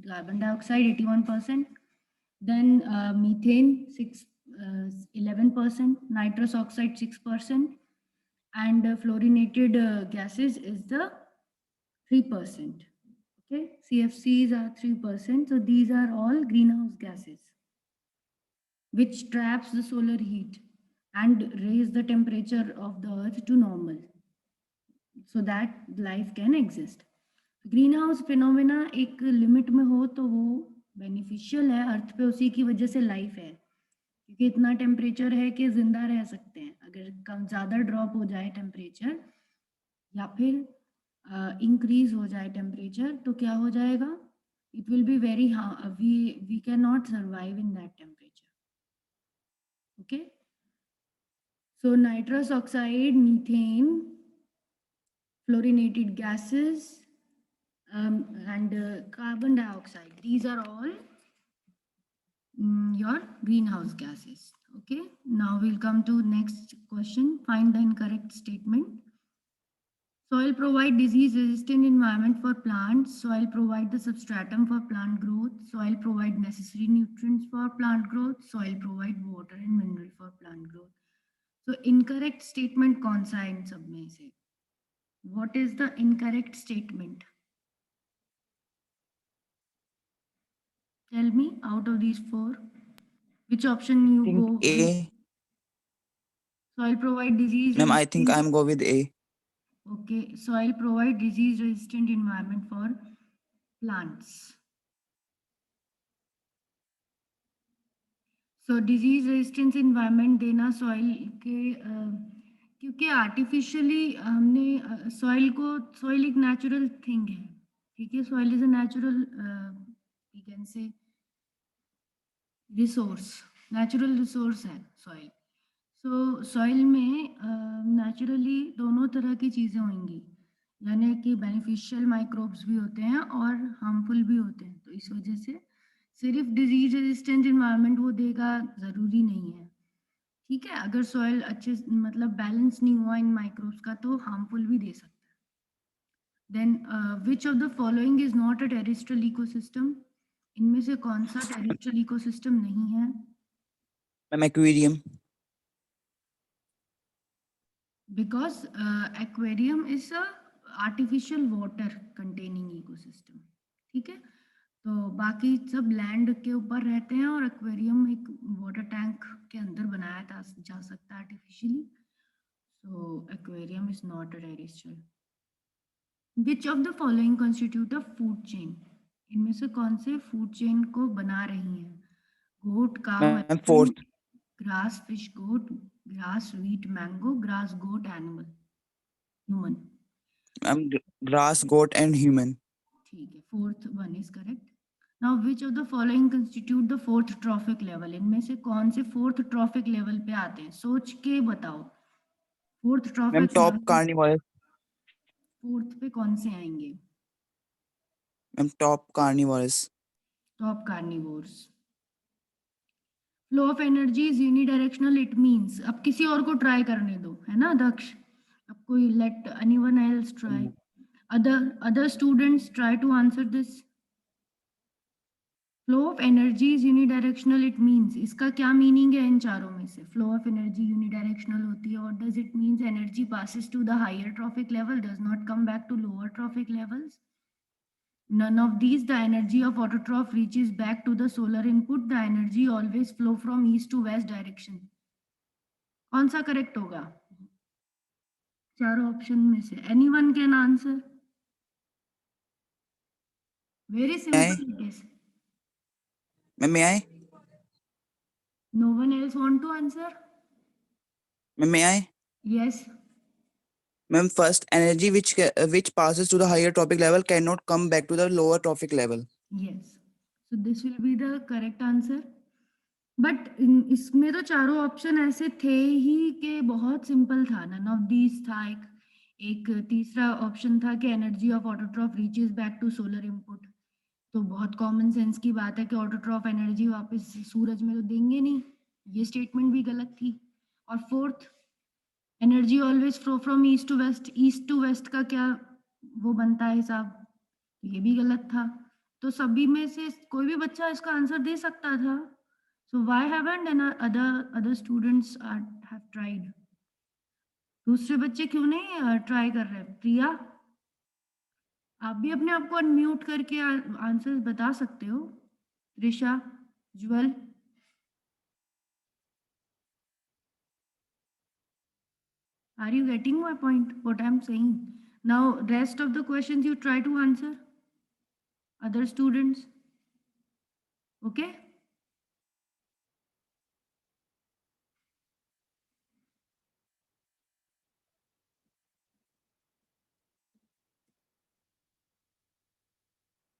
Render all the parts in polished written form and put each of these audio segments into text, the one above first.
carbon dioxide 81%, then methane 11%, nitrous oxide 6%, and fluorinated gases is the 3%. Okay, CFCs are 3%. So these are all greenhouse gases which traps the solar heat and raise the temperature of the earth to normal so that life can exist. Green house phenomena एक limit में हो तो वो beneficial है अर्थ पे, उसी की वजह से लाइफ है, क्योंकि इतना टेम्परेचर है कि जिंदा रह सकते हैं। अगर कम ज़्यादा ड्रॉप हो जाए टेम्परेचर या फिर इंक्रीज हो जाए टेम्परेचर तो क्या हो जाएगा, it will be very we can not survive in that temperature. Okay, so nitrous oxide, methane, fluorinated gases, and carbon dioxide. These are all your greenhouse gases. Okay, now we'll come to next question. Find the incorrect statement. Soil provide disease resistant environment for plants. Soil provide the substratum for plant growth. Soil provide necessary nutrients for plant growth. Soil provide water and mineral for plant growth. So incorrect statement कौन सा है इन सब में से? What is the incorrect statement? Tell me out of these four, which option you go with? A. Soil provide disease Ma'am, I think resistant. I'm go with A. Okay, soil provide disease resistant environment for plants. So disease resistance environment देना soil के क्योंकि artificially हमने soil एक natural thing है, ठीक है, soil is a natural we can say resource, natural resource है soil. So soil में naturally दोनों तरह की चीज़ें होंगी, यानी कि beneficial microbes भी होते हैं और harmful भी होते हैं। तो इस वजह से सिर्फ डिजीज रेजिस्टेंट इन्वायरमेंट वो देगा ज़रूरी नहीं है, ठीक है। अगर सॉइल अच्छे मतलब बैलेंस नहीं हुआ इन माइक्रोब्स का तो हार्मफुल भी दे सकता है। Then which of the following is not a terrestrial ecosystem? इनमें से कौन सा टेरेस्ट्रियल इकोसिस्टम नहीं है? Ma'am, aquarium. Because aquarium is a artificial water containing ecosystem, ठीक है। तो बाकी सब लैंड के ऊपर रहते हैं और एक्वेरियम एक वाटर टैंक के अंदर बनाया जा सकता है artificially. So aquarium is not a terrestrial. Which of the following constitute a food chain? इनमें से कौन से फूड चेन को बना रही हैं? Goat, cow, Ma'am, fourth. Grass, fish, goat, grass, wheat, mango, grass, goat, animal, human. Ma'am, grass, goat, and human. ठीक है, fourth one is correct. Now which of the following constitute the fourth trophic level? इनमें से कौन से fourth trophic level पे आते हैं? सोच के बताओ। Fourth Ma'am, trophic top level carnivorous. Fourth पे कौन से आएंगे? Ma'am, top carnivorous. Top carnivores. Flow of energy is unidirectional, it means, अब किसी और को ट्राई करने दो, है ना दक्ष, अब कोई let anyone else try, other students try to answer this. Flow of energy is unidirectional, it means, इसका क्या मीनिंग है इन चारों में से? फ्लो ऑफ एनर्जी यूनिडायरेक्शनल होती है, what does it mean? Energy passes to the higher trophic level, does not come back to lower trophic levels. None of these. The energy of autotroph reaches back to the solar input. The energy always flow from east to west direction. कौन सा correct होगा चारों option में से? Anyone can answer? Very simple it is. Ma'am, may I? No one else want to answer? Ma'am, may I? Yes. Ma'am, first, energy which passes to the higher trophic level cannot come back to the lower trophic level. Yes. So this will be the correct answer. But इसमें तो चारों option ऐसे थे ही कि बहुत simple था। None of these था। एक तीसरा ऑप्शन था कि energy of autotroph reaches back to solar input, तो बहुत कॉमन सेंस की बात है कि ऑटोट्रॉफ एनर्जी वापस सूरज में तो देंगे नहीं, ये स्टेटमेंट भी गलत थी। और fourth, energy always flow from east to west, east to west का क्या वो बनता है हिसाब, ये भी गलत था। तो सभी में से कोई भी बच्चा इसका आंसर दे सकता था। So why haven't and other students have tried? दूसरे बच्चे क्यों नहीं ट्राई कर रहे? प्रिया, आप भी अपने आप को अनम्यूट करके आंसर्स बता सकते हो। ऋषा, ज्वल, are you getting my point? What I'm saying? Now, rest of the questions you try to answer. Other students, okay?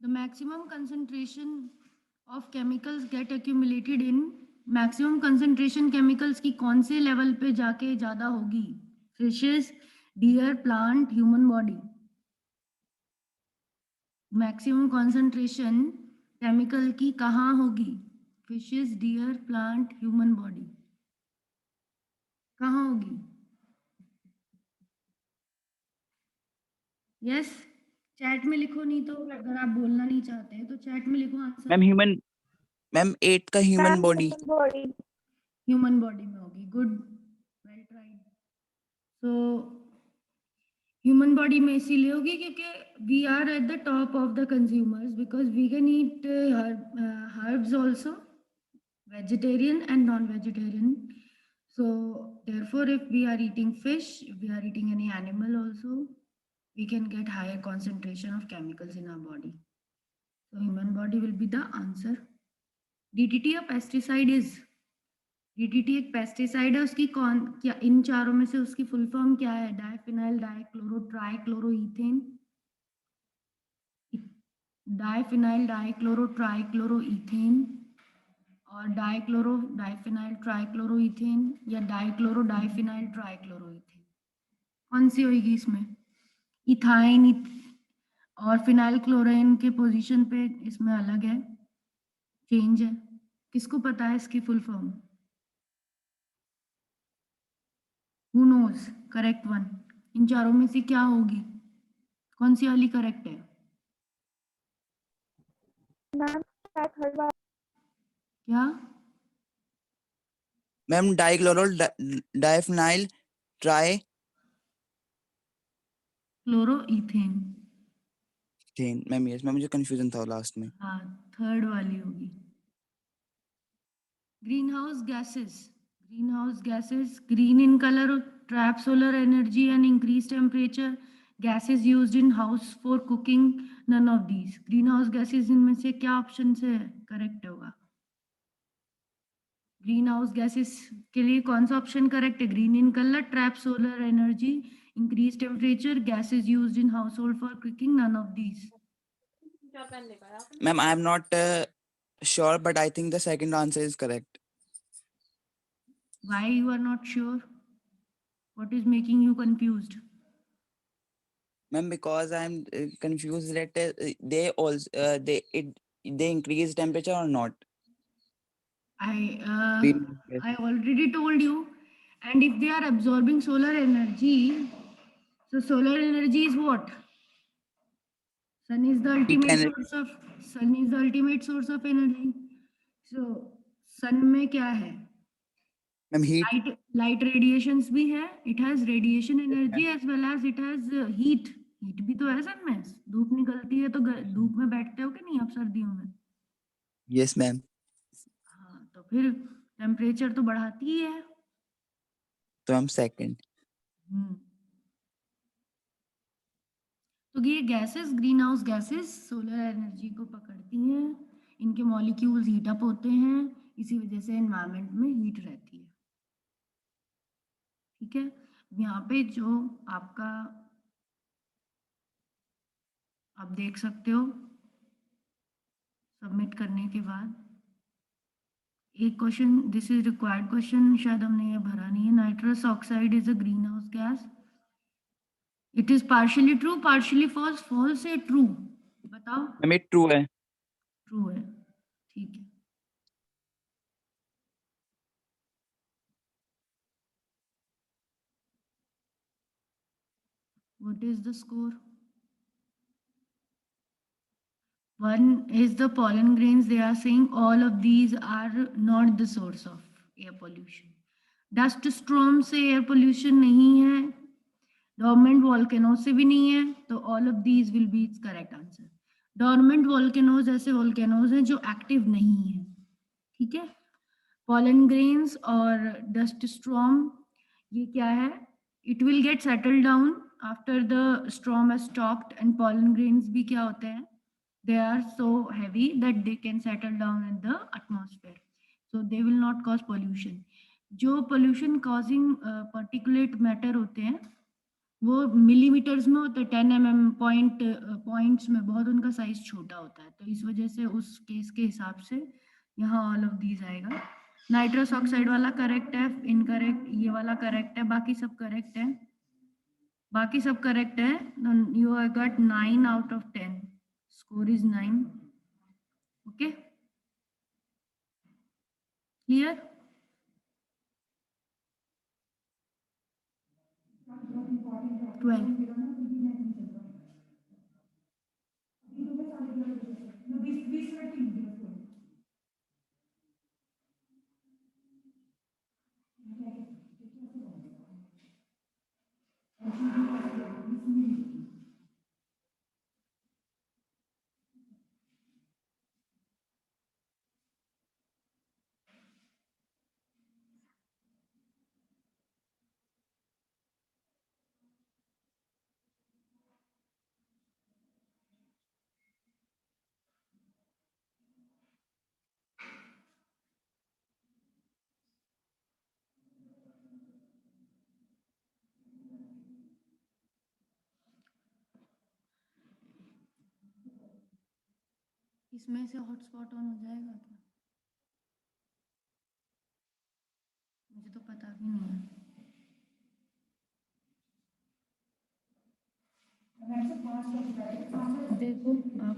The maximum concentration of chemicals get accumulated in maximum concentration chemicals की कौन से level पे जाके ज़्यादा होगी? Fishes, deer, plant, human body. Maximum concentration chemical की कहाँ होगी? Fishes, deer, plant, human body. कहाँ होगी? Yes? चैट में लिखो, नहीं तो अगर आप बोलना नहीं चाहते हैं तो चैट में लिखो आंसर। मैम 8 का ह्यूमन बॉडी। ह्यूमन बॉडी में होगी। Good, well tried. So human body में इसीलिए होगी क्योंकि we are at the top of the consumers because we can eat herbs also, vegetarian and non-vegetarian. So therefore, if we are eating fish, if we are eating any animal also, we can get higher concentration of chemicals in our body. So human body will be the answer. DDT a pesticide is? DDT एक pesticide है, उसकी कौन क्या इन चारों में से उसकी full form क्या है? डाइफिनाइल डाइक्लोरो ट्राइक्लोरोइथेन, डाइफिनाइल डाइक्लोरो ट्राइक्लोरोइथेन और डाइफिनाइल ट्राइक्लोरोइथेन या डाइक्लोरो डाइफिनाइल ट्राइक्लोरोइथेन, कौन सी होगी इसमें? इथाइन और फिनाइल क्लोराइन के पोजीशन पे इसमें अलग है, चेंज है। किसको पता है इसकी full form? Who knows? Correct one. इन चारों में से क्या होगी? कौन सी वाली करेक्ट है? क्या? Ma'am dichloro diphenyl try chloroethane. Ma'am yes ma'am, मुझे कंफ्यूजन था लास्ट में। हाँ, थर्ड वाली होगी। Greenhouse gases. Greenhouse gases, green in color, trap solar energy and increase temperature. Gases used in house for cooking, none of these. Greenhouse gases इनमें से क्या option से करेक्ट होगा? ग्रीन हाउस गैसेस के लिए कौन सा ऑप्शन करेक्ट है? Green in colour, trap solar energy, increase temperature, gases used in household for cooking, none of these. Ma'am I am not sure, but I think the second answer is correct. Why you are not sure? What is making you confused? Ma'am, because I'm confused that they also they increase temperature or not. Yes. I already told you. And if they are absorbing solar energy, so solar energy is what? Sun is the ultimate energy. source of sun is the ultimate source of energy. So sun में क्या है? Ma'am, heat. Light radiations भी है. It has radiation energy as well as it has heat. Heat भी तो है सन में. धूप निकलती है तो धूप में बैठते हो कि नहीं आप सर्दियों में? Yes, ma'am. हाँ, तो फिर टेम्परेचर तो बढ़ाती ही है. तो हम सेकंड. तो ये gases, green house gases solar energy को पकड़ती हैं, इनके मॉलिक्यूल्स हीट अप होते हैं, इसी वजह से एनवायरनमेंट में हीट रहती है. ठीक है, यहाँ पे जो आपका आप देख सकते हो सबमिट करने के बाद एक question, this is required question, शायद हमने ये भरा नहीं है. Nitrous oxide is a greenhouse gas. It is partially true, partially false. False है ट्रू? बताओ. मैम ये ट्रू है. ट्रू है. ठीक है. What is the score? One is the pollen grains. They are saying all of these are not the source of air pollution. Dust storm से air pollution नहीं है, डोरमेंट वॉल्केनो से भी नहीं है, तो all of these will be it's correct answer. Dormant volcanoes ऐसे volcanoes हैं जो एक्टिव नहीं है. ठीक है. pollen grains और dust storm, ये क्या है? It will get settled down after the storm has stopped. And pollen grains भी क्या होते हैं? They are so heavy that they can settle down in the atmosphere, so they will not cause pollution. जो pollution causing particulate matter होते हैं वो millimetres में होते हैं, 10 mm पॉइंट्स में, बहुत उनका साइज छोटा होता है, तो इस वजह से उस केस के हिसाब से यहाँ ऑल ऑफ दीज आएगा. नाइट्रस ऑक्साइड वाला करेक्ट है, इनकरेक्ट ये वाला करेक्ट है, बाकी सब करेक्ट है. बाकी सब करेक्ट है. You have got 9 out of 10. Score is 9. Okay, clear. 12. इसमें से हॉटस्पॉट ऑन हो जाएगा क्या? मुझे तो पता भी नहीं है. देखो आप.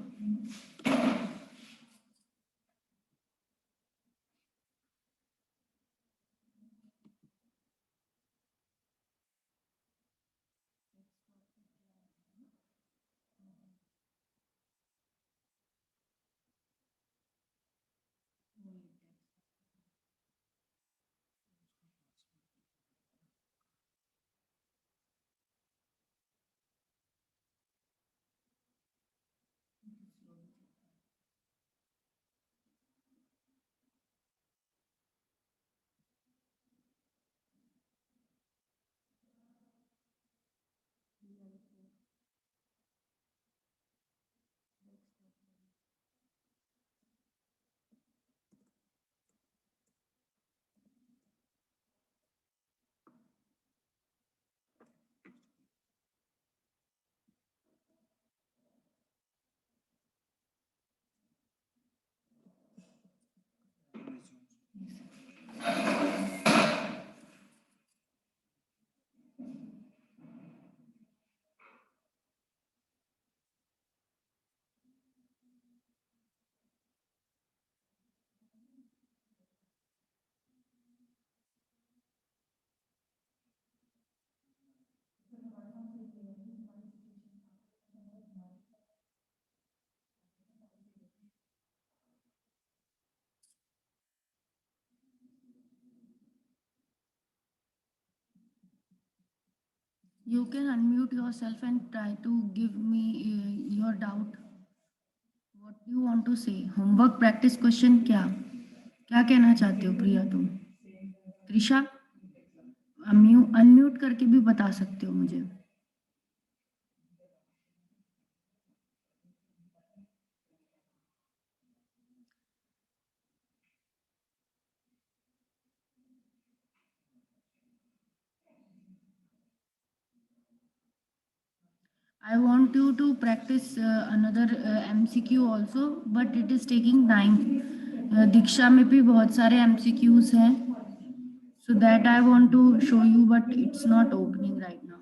You can unmute yourself and try to give me your doubt. What do you want to say? Homework practice question क्या? क्या कहना चाहते हो प्रिया तुम? त्रिशा, अनम्यूट करके भी बता सकते हो मुझे. I want you to practice another MCQ also, but it is taking time. दीक्षा में भी बहुत सारे MCQs हैं, so that I want to show you, but it's not opening right now.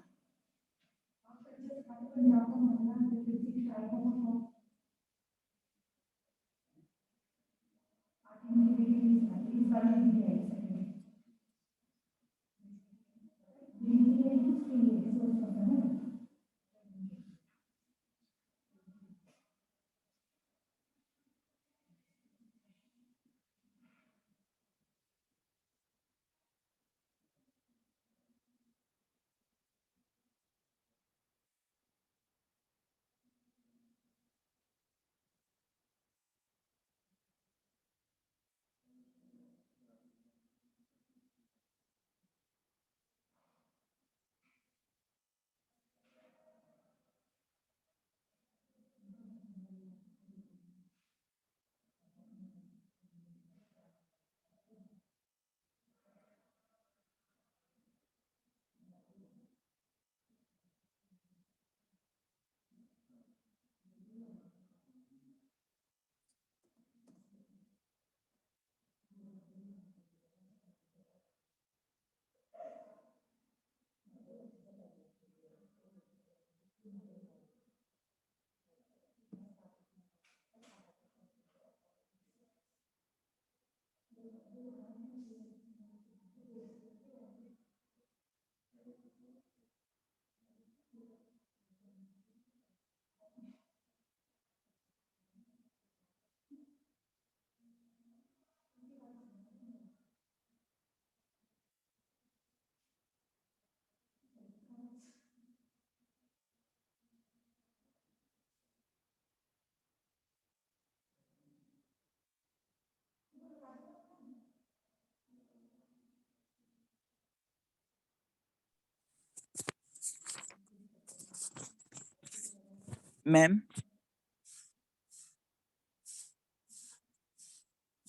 Ma'am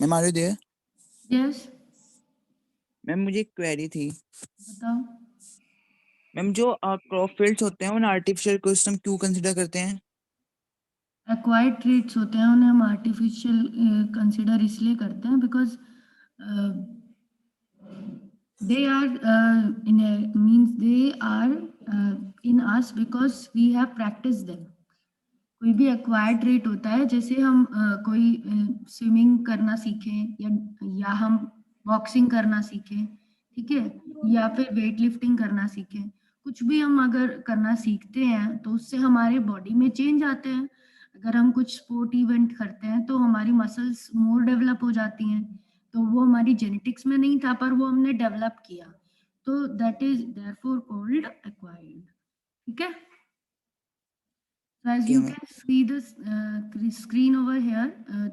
ma'am are you there? Yes, ma'am मुझे एक query थी। बताओ। Ma'am जो क्रॉप फील्ड्स होते हैं उन्हें आर्टिफिशियल इकोसिस्टम क्यों कंसीडर करते हैं? एक्वायर्ड ट्रेट्स होते हैं, उन्हें हम आर्टिफिशियल कंसिडर इसलिए करते हैं because they are in a means they are in us because we have practiced them. कोई भी एक्वायर्ड ट्रेट होता है, जैसे हम कोई स्विमिंग करना सीखें या हम बॉक्सिंग करना सीखें, ठीक है, या फिर वेट लिफ्टिंग करना सीखें, कुछ भी हम अगर करना सीखते हैं तो उससे हमारे बॉडी में चेंज आते हैं। अगर हम कुछ स्पोर्ट इवेंट करते हैं तो हमारी मसल्स मोर डेवलप हो जाती हैं, तो वो हमारी जेनेटिक्स में नहीं था पर वो हमने डेवलप किया, तो that is therefore called acquired. ठीक है। So as okay you ma'am. can see this screen over here,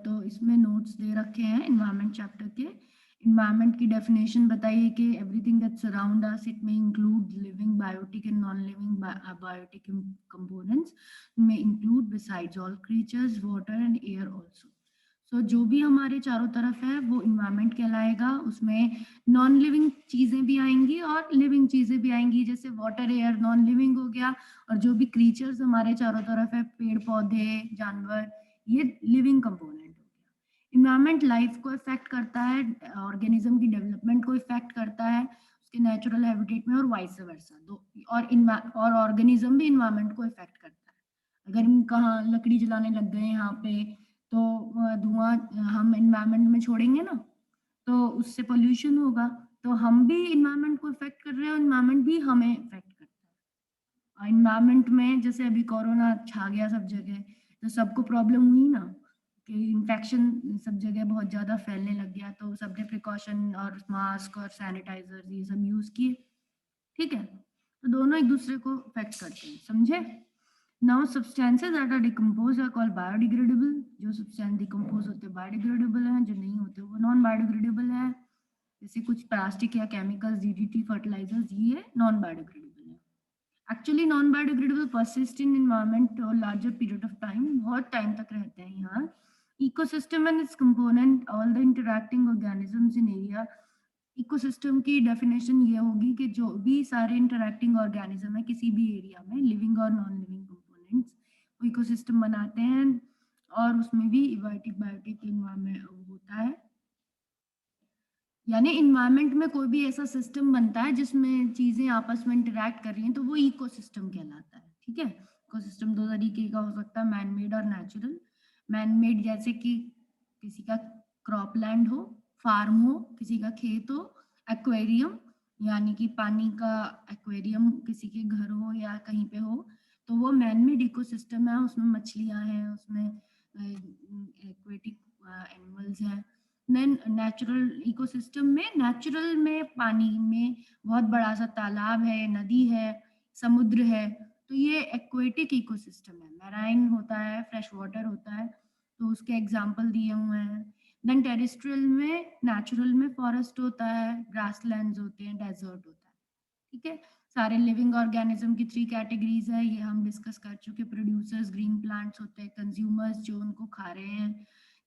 तो इसमें notes दे रखे हैं environment chapter के। environment की definition बताइए कि everything that surround us, it may include living, biotic and non-living biotic components, may include besides all creatures, water and air also. So जो भी हमारे चारों तरफ है वो environment कहलाएगा, उसमें नॉन लिविंग चीजें भी आएंगी और लिविंग चीजें भी आएंगी, जैसे वाटर एयर नॉन लिविंग हो गया, और जो भी क्रीचर्स हमारे चारों तरफ है, पेड़ पौधे जानवर, ये लिविंग कंपोनेंट हो गया। इन्वायरमेंट लाइफ को इफेक्ट करता है, ऑर्गेनिज्म की डेवलपमेंट को इफेक्ट करता है, उसके नेचुरल हैबिटेट में, और वाइस वर्सा दो, और ऑर्गेनिज्म भी इन्वायरमेंट को इफेक्ट करता है। अगर हम कहाँ लकड़ी जलाने लग गए यहाँ पे, तो धुआं हम इन्वायरमेंट में छोड़ेंगे ना, तो उससे पोल्यूशन होगा, तो हम भी इन्वायरमेंट को इफेक्ट कर रहे हैं और इन्वायरमेंट भी हमें इफेक्ट करता है। इन्वायरमेंट में जैसे अभी कोरोना छा गया सब जगह, तो सबको प्रॉब्लम हुई ना, कि इन्फेक्शन सब जगह बहुत ज़्यादा फैलने लग गया, तो सबने प्रिकॉशन और मास्क और सैनिटाइजर ये सब यूज़ किए। ठीक है, तो दोनों एक दूसरे को इफेक्ट करते हैं, समझे। Now substances that are decompose are called biodegradable. जो सब्सटेंस डिकम्पोज होते हैं बायोडिग्रेडेबल हैं, जो नहीं होते वो नॉन बायोडिग्रेडेबल है। जैसे कुछ प्लास्टिक या केमिकल्स, डीडीटी, फर्टिलाइजर्स, ये नॉन बायोडिग्रेडेबल है। एक्चुअली नॉन बायोडिग्रेडेबल परसिस्ट इन एनवायरनमेंट और लार्जर पीरियड ऑफ टाइम, बहुत टाइम तक रहते हैं यहाँ। Ecosystem and it's component, all the interacting organisms in area. Ecosystem की डेफिनेशन ये होगी कि जो भी सारे इंटरैक्टिंग ऑर्गेनिज्म है किसी भी एरिया में, लिविंग और नॉन लिविंग कंपोनेंट्स, वो इकोसिस्टम बनाते हैं, और उसमें भी बायोटिक बायोटिक इन्वायरमेंट होता है। यानी इन्वायरमेंट में कोई भी ऐसा सिस्टम बनता है जिसमें चीजें आपस में इंटरैक्ट कर रही हैं, तो वो इकोसिस्टम कहलाता है। ठीक है, इकोसिस्टम दो तरीके का हो सकता है, मैन मेड और नेचुरल। मैन मेड जैसे कि किसी का क्रॉप लैंड हो, फार्म हो, किसी का खेत हो, एक्वेरियम यानी कि पानी का एक्वेरियम किसी के घर हो या कहीं पे हो, तो वो मैन मेड इकोसिस्टम है, उसमें मछलियां हैं, उसमें एक्वेटिक एनिमल्स हैं। देन नेचुरल इकोसिस्टम में, नेचुरल में पानी में बहुत बड़ा सा तालाब है, नदी है, समुद्र है, तो ये एक्वेटिक इकोसिस्टम है। मैराइन होता है, फ्रेश वाटर होता है, तो उसके एग्जाम्पल दिए हुए हैं। देन टेरेस्ट्रियल में, नेचुरल में फॉरेस्ट होता है, ग्रासलैंड्स होते हैं, डेजर्ट होता है। ठीक है, सारे लिविंग ऑर्गेनिज्म की 3 कैटेगरीज है, ये हम डिस्कस कर चुके। प्रोड्यूसर्स ग्रीन प्लांट्स होते हैं, कंज्यूमर्स जो उनको खा रहे हैं,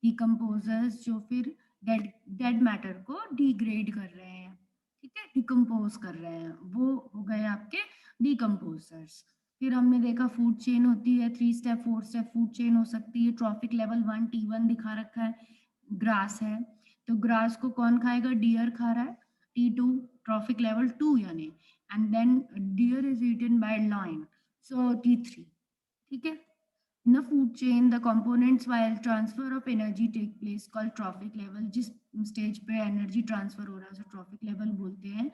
डिकम्पोजर्स जो फिर डेड डेड मैटर को डिग्रेड कर रहे हैं, ठीक है, डिकम्पोज कर रहे हैं, वो हो गए आपके डिकम्पोजर्स। फिर हमने देखा फूड चेन होती है, 3 स्टेप 4 स्टेप फूड चेन हो सकती है। ट्रॉफिक लेवल 1 T1 दिखा रखा है, ग्रास है, तो ग्रास को कौन खाएगा, डियर खा रहा है, T2 ट्रॉफिक लेवल 2 यानी, and then deer is eaten by lion, so T3। ठीक है, In the food chain, the components while transfer of energy take place called trophic level. जिस स्टेज पे एनर्जी ट्रांसफर हो रहा है उसे ट्रॉफिक लेवल बोलते हैं.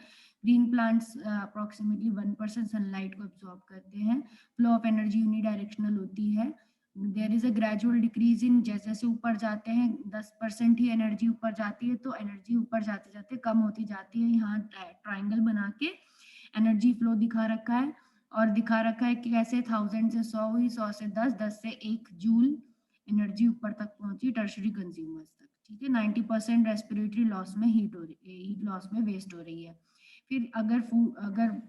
ग्रीन प्लांट्स अप्रोक्सीमेटली 1% सनलाइट को एब्जॉर्ब करते हैं. फ्लो ऑफ एनर्जी यूनिडायरेक्शनल होती है. There is a gradual decrease in, जैसे जैसे ऊपर जाते हैं 10% ही एनर्जी ऊपर जाती है, तो एनर्जी ऊपर जाते जाते कम होती जाती है. यहाँ ट्राइंगल बना के एनर्जी फ्लो दिखा रखा है, और दिखा रखा है कि कैसे 1000 से 100 हुई, 100 से 10, 10 से 1 जूल एनर्जी ऊपर तक पहुंची टर्शरी कंज्यूमर्स तक. ठीक है, 90% रेस्पिरेटरी लॉस में हीट लॉस में वेस्ट हो रही है. फिर अगर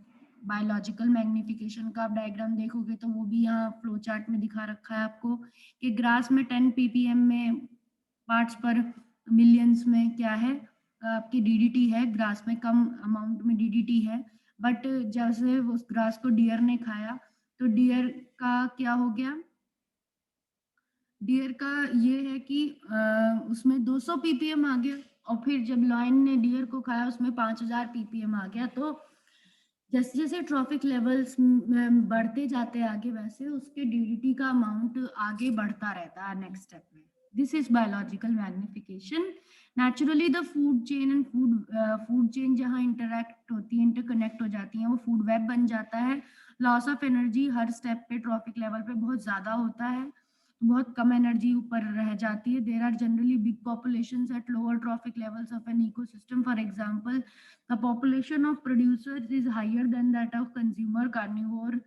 बायोलॉजिकल मैग्निफिकेशन का आप डायग्राम देखोगे तो वो भी यहाँ फ्लो चार्ट में दिखा रखा है आपको कि ग्रास में 10 ppm में पार्ट्स पर मिलियंस में क्या है, आपकी डीडीटी है. ग्रास में कम अमाउंट में डीडीटी है, बट जैसे उस ग्रास को डियर ने खाया तो डियर का क्या हो गया, डियर का ये है कि उसमें 200 ppm आ गया, और फिर जब लायन ने डियर को खाया उसमें 5000 ppm आ गया. तो जैसे जैसे ट्रॉफिक लेवल्स बढ़ते जाते हैं आगे, वैसे उसके डीडीटी का अमाउंट आगे बढ़ता रहता है नेक्स्ट स्टेप में. This is biological magnification. Naturally the food chain and food chain जहाँ इंटरैक्ट होती है, इंटरकनेक्ट हो जाती है, वो फूड वेब बन जाता है. Loss of energy her step पे ट्रॉफिक लेवल पे बहुत ज्यादा होता है, बहुत कम एनर्जी ऊपर रह जाती है. There are generally big populations at lower trophic levels of an ecosystem. For example, the population of producers is higher than that of consumer carnivore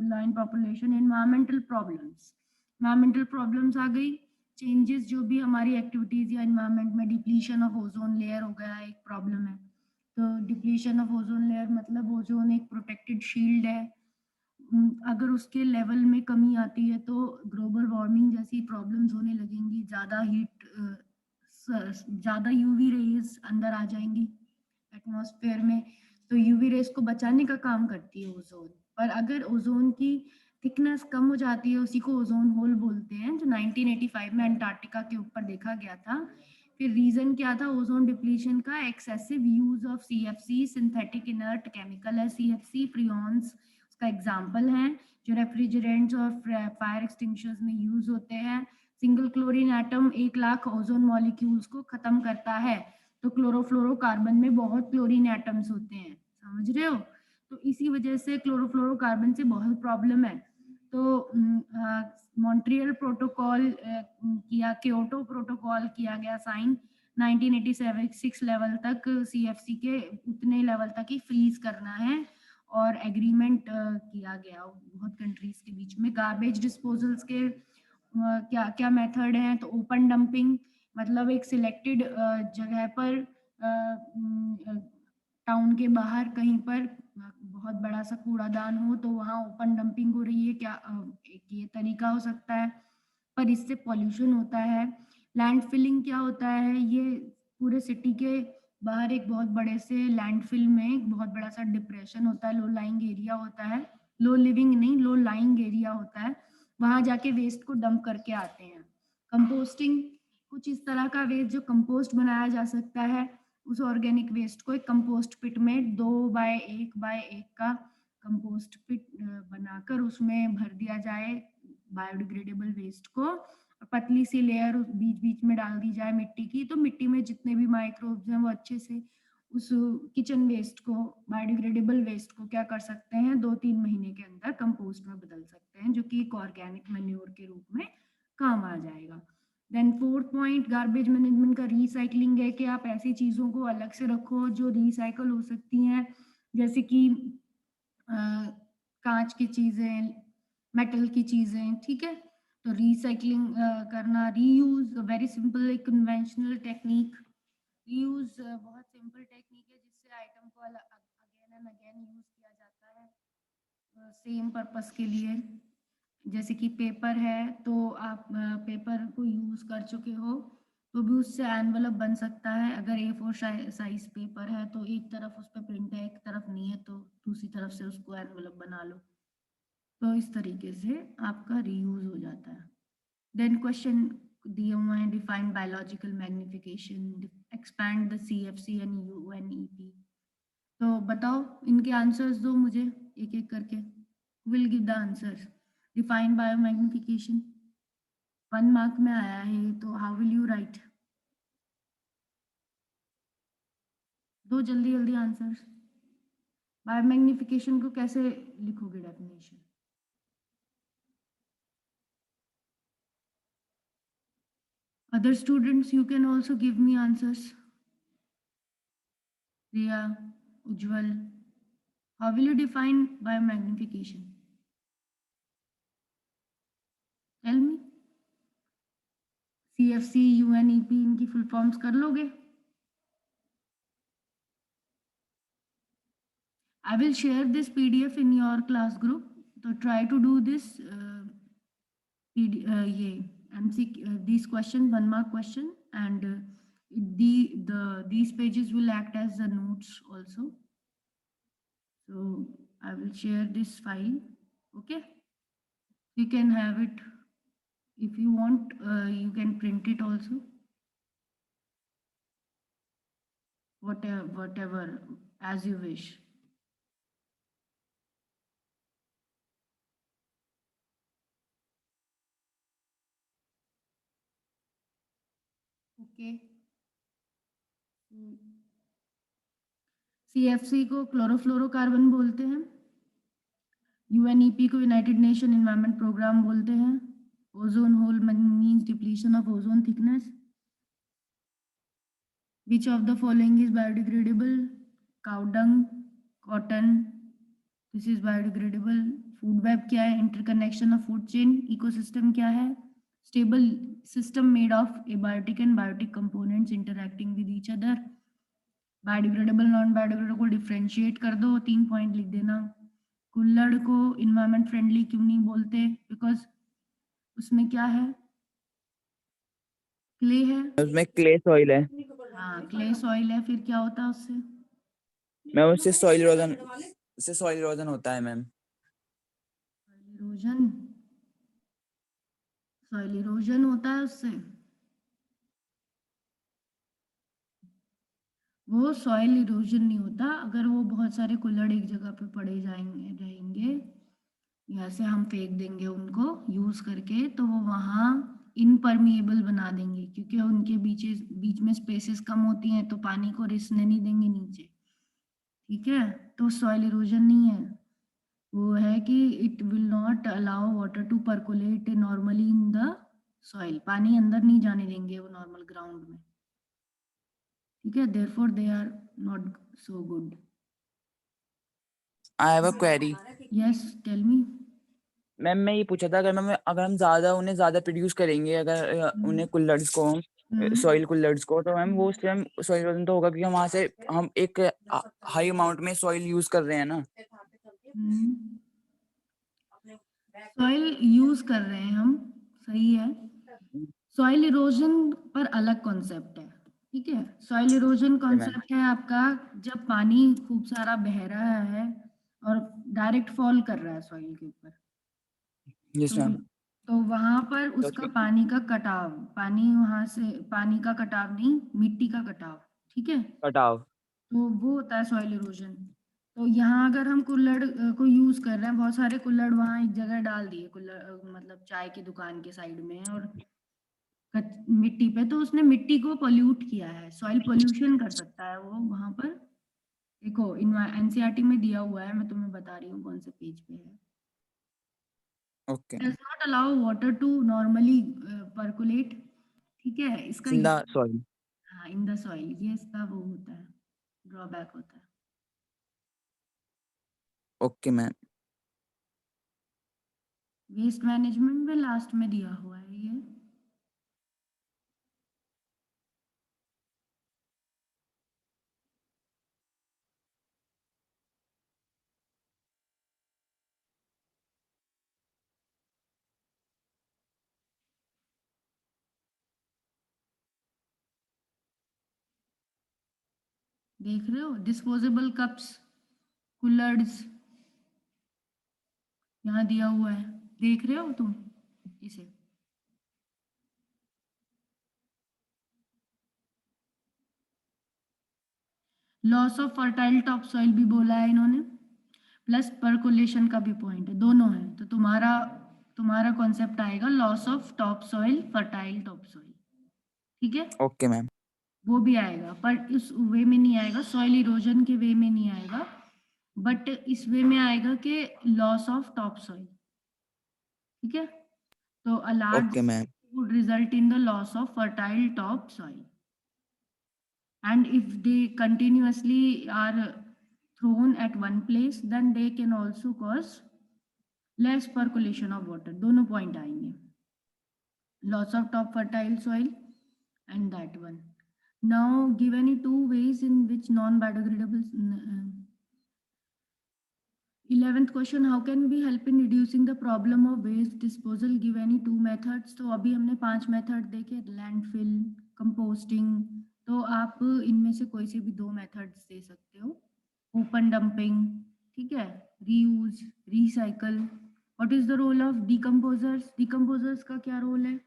line population. Environmental problems आ गई. चेंजेस जो भी हमारी activities या environment में, depletion of ozone layer हो गया, एक problem है. तो डिप्लीशन ऑफ ओजोन लेयर मतलब ओजोन एक प्रोटेक्टेड शील्ड है. अगर उसके लेवल में कमी आती है तो ग्लोबल वार्मिंग जैसी प्रॉब्लम्स होने लगेंगी. ज़्यादा यूवी रेज अंदर आ जाएंगी एटमॉस्फेयर में. तो यूवी रेज को बचाने का काम करती है ओजोन. पर अगर ओजोन की थिकनेस कम हो जाती है, उसी को ओजोन होल बोलते हैं, जो 1985 में अंटार्कटिका के ऊपर देखा गया था. फिर रीजन क्या था ओजोन डिप्लीशन का? Excessive use of CFC, synthetic inert chemical है सीएफसी, फ्रियॉन्स उसका एग्जाम्पल है, जो रेफ्रिजरेंट्स और फायर एक्सटिंग्विशर्स में यूज होते हैं. Single chlorine atom 1 lakh ozone molecules को खत्म करता है. तो क्लोरोफ्लोरोकार्बन में बहुत क्लोरीन एटम्स होते हैं, समझ रहे हो? तो इसी वजह से क्लोरोफ्लोरोकार्बन से बहुत प्रॉब्लम है. तो मॉन्ट्रियल प्रोटोकॉल किया, क्योटो प्रोटोकॉल किया गया साइन 1986 लेवल तक. सीएफसी के उतने लेवल तक ही फ्रीज करना है, और एग्रीमेंट किया गया बहुत कंट्रीज के बीच में. गार्बेज डिस्पोजल्स के क्या क्या मेथड हैं? तो ओपन डंपिंग, मतलब एक सिलेक्टेड जगह पर टाउन के बाहर कहीं पर बहुत बड़ा सा कूड़ादान हो तो वहाँ ओपन डंपिंग हो रही है, क्या एक ये तरीका हो सकता है, पर इससे पॉल्यूशन होता है. लैंडफिलिंग क्या होता है? ये पूरे सिटी के बाहर एक बहुत बड़े से लैंडफिल में एक बहुत बड़ा सा डिप्रेशन होता है, लो लाइंग एरिया होता है, लो लिविंग नहीं, लो लाइंग एरिया होता है. वहां जाके वेस्ट को डंप करके आते हैं. कंपोस्टिंग, कुछ इस तरह का वेस्ट जो कंपोस्ट बनाया जा सकता है. उस ऑर्गेनिक वेस्ट को एक कंपोस्ट पिट में 2x1x1 का कंपोस्ट पिट बनाकर उसमें भर दिया जाए बायोडिग्रेडेबल वेस्ट को, और पतली सी लेयर बीच बीच में डाल दी जाए मिट्टी की. तो मिट्टी में जितने भी माइक्रोब्स हैं वो अच्छे से उस किचन वेस्ट को, बायोडिग्रेडेबल वेस्ट को क्या कर सकते हैं, 2-3 महीने के अंदर कंपोस्ट में बदल सकते हैं, जो कि एक ऑर्गेनिक मैन्योर के रूप में काम आ जाएगा. Then fourth point garbage management का रीसाइक्लिंग है, कि आप ऐसी चीज़ों को अलग से रखो जो रीसाइकल हो सकती हैं, जैसे कि कांच की चीज़ें, मेटल की चीज़ें. ठीक है, तो रीसाइक्लिंग करना, रीयूज वेरी सिंपल, एक कन्वेंशनल टेक्निक. रीयूज बहुत सिंपल टेक्निक है जिससे आइटम को अगेन एंड अगेन यूज किया जाता है सेम पर्पस के लिए. जैसे कि पेपर है, तो आप पेपर को यूज कर चुके हो तो भी उससे एनवलप बन सकता है. अगर A4 साइज पेपर है तो एक तरफ उस पर प्रिंट है, एक तरफ नहीं है, तो दूसरी तरफ से उसको एनवलप बना लो. तो इस तरीके से आपका रीयूज हो जाता है. देन क्वेश्चन दिए हुए हैं, define biological magnification, expand the CFC and UNEP. तो बताओ, इनके आंसर्स दो मुझे एक एक करके. Will give the answers. Define biomagnification 1 mark में आया है, तो हाउ विल यू राइट? दो जल्दी जल्दी आंसर्स। बायोमैग्निफिकेशन को कैसे लिखोगे definition? Other students, you can also give me answers. Riya, Ujjwal, how will you define biomagnification? Tell me. CFC, UNEP, इनकी फुल फॉर्म्स कर लोगे? I will share this PDF in your class group. So try to do this these questions, 1 mark question, and these pages will act as the notes also. So I will share this file. Okay, you can have it if you want. You can print it also. Whatever as you wish. Okay, CFC को chlorofluorocarbon बोलते हैं, UNEP को United nation environment programme बोलते हैं, ozone hole means depletion of ozone thickness, which of the following is biodegradable? Cow dung, cotton, this is biodegradable. Food web क्या है? Interconnection of food chain. Ecosystem क्या है? Stable system made of abiotic and biotic components interacting with each other. Biodegradable non biodegradable को differentiate कर दो, 3 point लिख देना। कुल्हड़ को इन्वायरमेंट फ्रेंडली क्यों नहीं बोलते? बिकॉज उसमें क्या है? क्ले है। उसमें क्ले सॉइल है हाँ, क्ले सॉइल है, फिर क्या होता है उससे? मैम, उससे सॉइल इरोजन होता है मैम। इरोजन, सॉइल इरोजन होता है उससे। वो सॉइल इरोजन नहीं होता अगर वो बहुत सारे कुल्हड़ एक जगह पे पड़े जाएंगे रहेंगे, यहाँ से हम फेंक देंगे उनको यूज करके, तो वो वहाँ इनपरमिएबल बना देंगे, क्योंकि उनके बीच में स्पेसेस कम होती हैं, तो पानी को रिसने नहीं देंगे नीचे। ठीक है, तो सॉइल इरोजन नहीं है, वो है कि it will not allow water to percolate normally in the soil, पानी अंदर नहीं जाने देंगे वो नॉर्मल ग्राउंड में। ठीक है, therefore they are not so good. I have a query. Yes, tell me. Ma'am मैं ये पूछा था, अगर हम उन्हें ज्यादा प्रोड्यूस करेंगे, अगर उन्हें कुल्लर्स को, सॉइल कुल्लर्स को, तो मैम वो उससे हम सॉइल इरोजन तो होगा, क्योंकि हम वहां से हम एक हाई अमाउंट में सॉइल यूज कर रहे हैं ना। सॉइल यूज कर रहे हैं हम, सही है। सॉइल इरोजन पर अलग कॉन्सेप्ट है। ठीक है, सॉइल इरोजन कॉन्सेप्ट है आपका जब पानी खूब सारा बह रहा है और डायरेक्ट फॉल कर रहा है सॉइल के ऊपर। Yes ma'am. तो वहां पर उसका पानी का कटाव, पानी वहां से, पानी का कटाव नहीं, मिट्टी का कटाव। ठीक है, कटाव। तो वो होता है सॉइल इरोजन। तो यहाँ अगर हम कुल्हड़ को यूज कर रहे हैं, बहुत सारे कुल्हड़ वहां एक जगह डाल दिए, कुल्हड़ मतलब चाय की दुकान के साइड में और मिट्टी पे, तो उसने मिट्टी को पोल्यूट किया है, सॉइल पोल्यूशन कर सकता है वो वहां पर। देखो एनसीईआरटी में दिया हुआ है, मैं तुम्हें बता रही हूँ कौन से पेज पे है। Okay. Does not allow water to normally percolate. ठीक है, इसका इन द सॉइल। हाँ, इन द सॉइल, ये इसका वो होता है, ड्रॉबैक होता है। Okay ma'am. वेस्ट मैनेजमेंट में लास्ट में दिया हुआ है ये। देख रहे हो, डिस्पोजेबल कप्स, कुल्लर्स, यहाँ दिया हुआ है, देख रहे हो तुम इसे? Loss of fertile top soil भी बोला है इन्होंने, प्लस परकुलेशन का भी पॉइंट है, दोनों है। तो तुम्हारा तुम्हारा कॉन्सेप्ट आएगा loss of top soil, fertile top soil, ठीक है? Okay ma'am. वो भी आएगा, पर इस वे में नहीं आएगा, सॉइल इरोजन के वे में नहीं आएगा, बट इस वे में आएगा कि लॉस ऑफ टॉप सॉइल, ठीक है? तो a large okay ma'am. would result in the loss of fertile top soil, and if they continuously are thrown at one place, then they can also cause less percolation of water. दोनों point आएंगे, loss of top fertile soil and that one. Now give any two ways in which non-biodegradable 11th question, how can we help in reducing the problem of waste disposal? Give any two methods. तो अभी हमने 5 method देखे, landfill, composting, तो आप इनमें से कोई से भी 2 मेथड्स दे सकते हो. ओपन डंपिंग, ठीक है, reuse, recycle. What is the role of decomposers? Decomposers का क्या रोल है?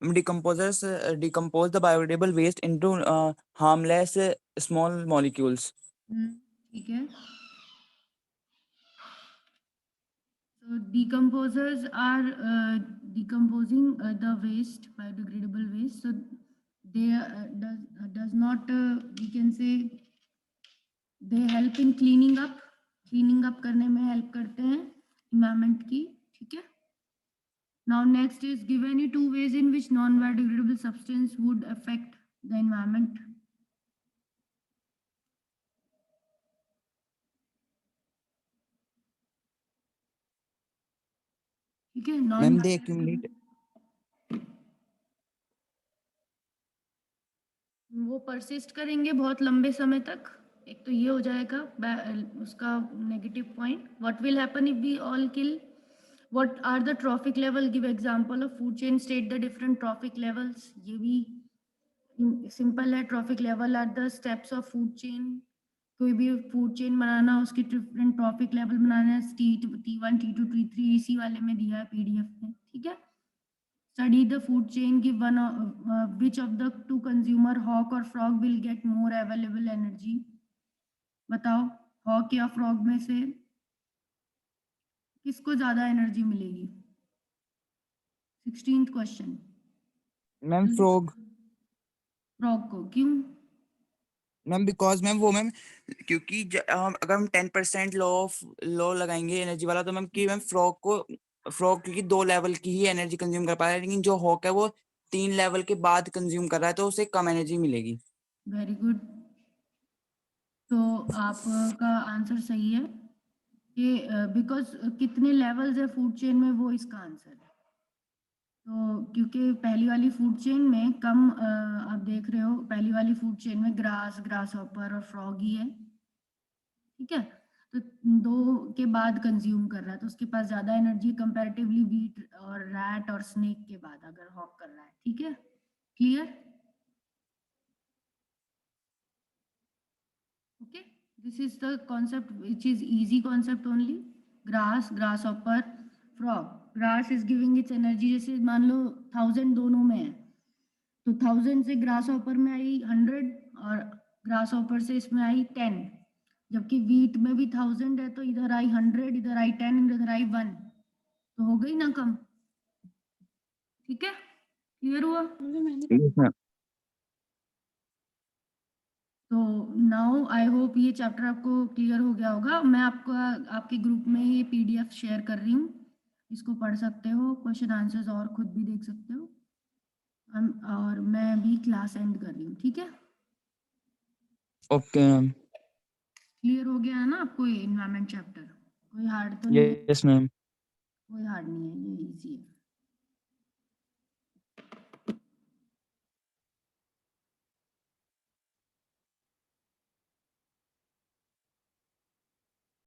Decompose the biodegradable waste into harmless small molecules. ठीक है. So decomposers are decomposing the waste, biodegradable waste. So they does not we can say they help in cleaning up. Cleaning up करने में help करते हैं environment की, ठीक है? Now next is give any two ways in which non-biodegradable substance would affect the environment. ठीक है, Ma'am, they accumulate. वो परसिस्ट करेंगे बहुत लंबे समय तक. एक तो ये हो जाएगा उसका negative point. What will happen if we all kill? What are the trophic level? Give example of food chain, state the different trophic levels. ये भी सिंपल है. Trophic level are the steps of food chain. कोई भी food chain बनाना, उसकी different trophic level बनाना है. T1, T2, T3 इसी वाले में दिया है पीडीएफ में, ठीक है? Study the food chain. Give one which of the two consumer, hawk or frog, will get more available energy. बताओ, हॉक या फ्रॉग में से किसको ज्यादा एनर्जी मिलेगी? 16th question. Ma'am, frog. Frog को. क्यों? मैम बिकॉज मैम क्योंकि अगर हम 10% लॉ लगाएंगे एनर्जी वाला, तो मैम फ्रॉग क्योंकि 2 लेवल की ही एनर्जी कंज्यूम कर पा रहा है, लेकिन जो हॉक है वो 3 लेवल के बाद कंज्यूम कर रहा है, तो उसे कम एनर्जी मिलेगी. Very good. तो आपका आंसर सही है कि बिकॉज कितने लेवल्स है फूड चेन में, वो इसका आंसर है. तो क्योंकि पहली वाली फूड चेन में कम आप देख रहे हो, पहली वाली फूड चेन में ग्रास हॉपर और फ्रॉग ही है, ठीक है? तो 2 के बाद कंज्यूम कर रहा है, तो उसके पास ज्यादा एनर्जी कंपैरेटिवली वीट और रैट और स्नेक के बाद, अगर हॉक कर रहा है, ठीक है? Clear? Okay, this is the concept which is easy concept only. Grasshopper, frog. Grass is giving its energy. जैसे मान लो 1000 दोनों में है, तो 1000 से grasshopper में आई 100 और grasshopper से इसमें आई 10. जबकि wheat में भी 1000 है, तो इधर आई 100, इधर आई 10, इधर आई 1, तो हो गई ना कम. ठीक है, क्लियर हुआ? तो नाउ आई होप ये चैप्टर आपको क्लियर हो गया होगा. मैं आपको आपके ग्रुप में ये पीडीएफ शेयर कर रही हूँ, इसको पढ़ सकते हो, क्वेश्चन आंसर्स और खुद भी देख सकते हो. और मैं भी क्लास एंड कर रही हूँ, ठीक है? Okay ma'am. क्लियर हो गया है ना आपको ये इन्वायरमेंट चैप्टर? कोई हार्ड तो नहीं है? Yes ma'am. कोई हार्ड नहीं है, ये इजी है.